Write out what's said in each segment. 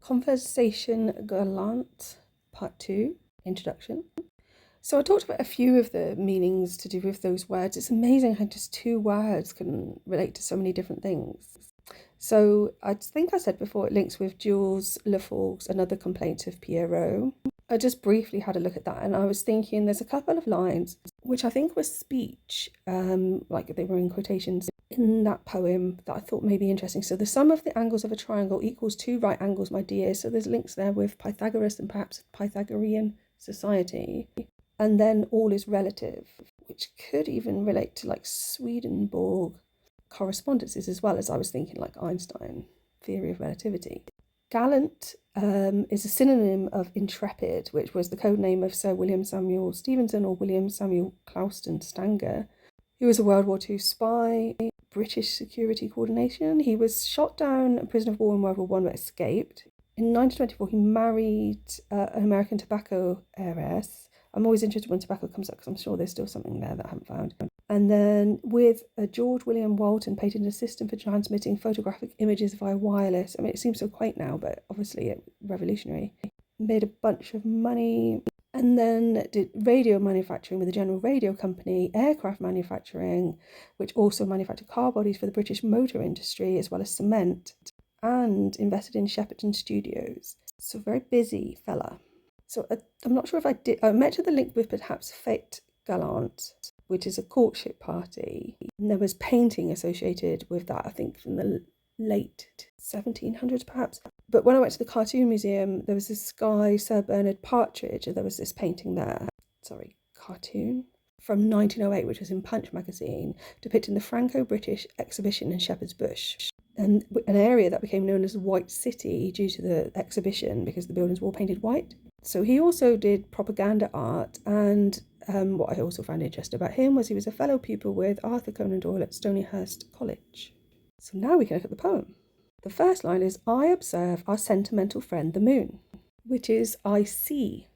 Conversation Galante, Part 2, Introduction. So I talked about a few of the meanings to do with those words. It's amazing how just two words can relate to so many different things. So I think I said before it links with Jules Laforgue's Another Complaint of Pierrot. I just briefly had a look at that and I was thinking there's a couple of lines which I think was speech, like they were in quotations in that poem that I thought may be interesting. So the sum of the angles of a triangle equals 2 right angles, my dear. So there's links there with Pythagoras and perhaps Pythagorean society. And then all is relative, which could even relate to like Swedenborg correspondences as well, as I was thinking like Einstein, theory of relativity. Gallant is a synonym of intrepid, which was the code name of Sir William Samuel Stevenson or William Samuel Clouston Stanger, who was a World War II spy, British security coordination. He was shot down, a prisoner of war in World War I, but escaped. In 1924, he married an American tobacco heiress. I'm always interested when tobacco comes up because I'm sure there's still something there that I haven't found. And then with George William Walton, patented a system for transmitting photographic images via wireless. I mean, it seems so quaint now, but obviously it revolutionary. Made a bunch of money. And then did radio manufacturing with the General Radio Company, aircraft manufacturing, which also manufactured car bodies for the British motor industry, as well as cement, and invested in Shepperton Studios. So very busy fella. So I'm not sure if I mentioned the link with perhaps Fête Galante, which is a courtship party. And there was painting associated with that, I think from the late 1700s perhaps. But when I went to the Cartoon Museum, there was this guy, Sir Bernard Partridge, and there was this painting there, cartoon, from 1908, which was in Punch magazine, depicting the Franco-British exhibition in Shepherd's Bush. And an area that became known as White City due to the exhibition because the buildings were all painted white. So he also did propaganda art, and what I also found interesting about him was he was a fellow pupil with Arthur Conan Doyle at Stonyhurst College. So now we can look at the poem. The first line is, I observe our sentimental friend the moon, which is I see,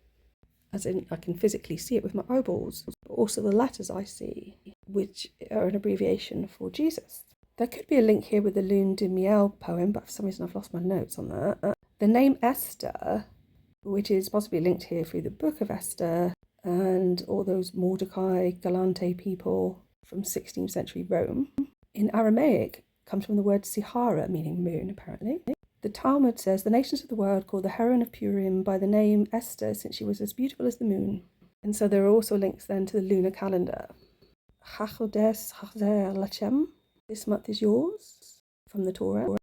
as in I can physically see it with my eyeballs, but also the letters I see, which are an abbreviation for Jesus. There could be a link here with the Lune de Miel poem, but for some reason I've lost my notes on that. The name Esther, which is possibly linked here through the Book of Esther and all those Mordecai, Galante people from 16th century Rome. In Aramaic, comes from the word Sihara, meaning moon, apparently. The Talmud says the nations of the world call the heroine of Purim by the name Esther, since she was as beautiful as the moon. And so there are also links then to the lunar calendar. Hachodes Hacher Lachem, this month is yours, from the Torah.